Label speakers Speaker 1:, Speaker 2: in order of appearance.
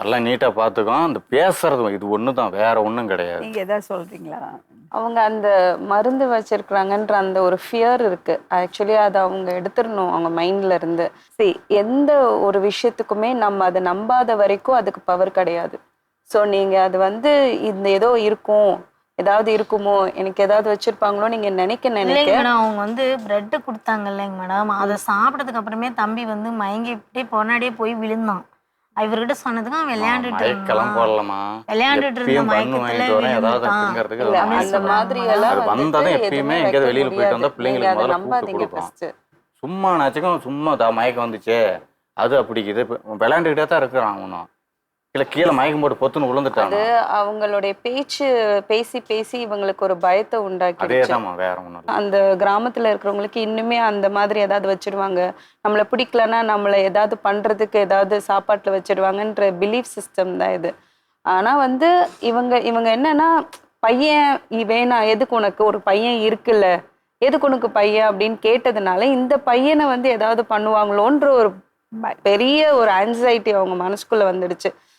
Speaker 1: நல்லா நீட்டாக பார்த்துக்கும். அந்த பேசுறது இது ஒன்று தான், வேற ஒன்றும் கிடையாது.
Speaker 2: நீங்க எதாவது சொல்றீங்களா?
Speaker 3: அவங்க அந்த மருந்து வச்சிருக்கிறாங்கன்ற அந்த ஒரு ஃபியர் இருக்கு. ஆக்சுவலி அதை அவங்க எடுத்துடணும் அவங்க மைண்ட்ல இருந்து. சரி, எந்த ஒரு விஷயத்துக்குமே நம்ம அதை நம்பாத வரைக்கும் அதுக்கு பவர் கிடையாது. ஸோ நீங்க அது வந்து இந்த ஏதோ இருக்கும், ஏதாவது இருக்குமோ, எனக்கு ஏதாவது வச்சிருப்பாங்களோ நீங்க நினைக்க
Speaker 4: இல்லைங்க மேடம், அவங்க வந்து பிரெட் கொடுத்தாங்க இல்லைங்க மேடம், அதை சாப்பிட்டதுக்கு அப்புறமே தம்பி வந்து மயங்கிட்டே பொன்னாடியே போய் விழுந்தான். இவர்கிட்ட சொன்னதுக்கு அவன் விளையாண்டுட்டு
Speaker 1: மயக்கெல்லாம் போடலாமா?
Speaker 4: விளையாண்டுட்டு இருந்த மயக்கத்துல விழுந்துட்டான்.
Speaker 3: அந்த மாதிரி எல்லாம்
Speaker 1: வந்ததும் எப்பயுமே எங்கேயாவது வெளியில போயிட்டு வந்தா பிள்ளைங்களுக்கு முதல்ல கூப்பிட்டு
Speaker 3: நம்பாதீங்க
Speaker 1: கொடுப்போம்.
Speaker 3: ஃபர்ஸ்ட்.
Speaker 1: சும்மா நாச்சுக்கும் சும்மா மயக்கம் வந்துச்சு அது அப்படி இது விளையாண்டுக்கிட்டே தான் இருக்கிறான் அவனும். இல்லை கீழே மயக்கம் போட்டு பொத்துன்னு விழுந்துட்டான்.
Speaker 3: அது அவங்களுடைய பேச்சு பேசி பேசி இவங்களுக்கு ஒரு பயத்தை
Speaker 1: அதே
Speaker 3: உண்டாக்கிடுச்சு.
Speaker 1: தான் வேற ஒன்றும் இல்லை.
Speaker 3: அந்த கிராமத்துல இருக்கிறவங்களுக்கு இன்னுமே அந்த மாதிரி ஏதாவது வச்சிருவாங்க, நம்மளை பிடிக்கலன்னா நம்மளை ஏதாவது பண்றதுக்கு ஏதாவது சாப்பாட்டுல வச்சிடுவாங்கன்ற பிலீஃப் சிஸ்டம் தான் இது. ஆனா வந்து இவங்க என்னன்னா, பையன் வேணா, எதுக்கு உனக்கு ஒரு பையன் இருக்குல்ல, எதுக்கு உனக்கு பையன் அப்படின்னு கேட்டதுனால இந்த பையனை வந்து ஏதாவது பண்ணுவாங்களோன்ற ஒரு பெரிய ஒரு ஆன்சைட்டி அவங்க மனசுக்குள்ள வந்துடுச்சு.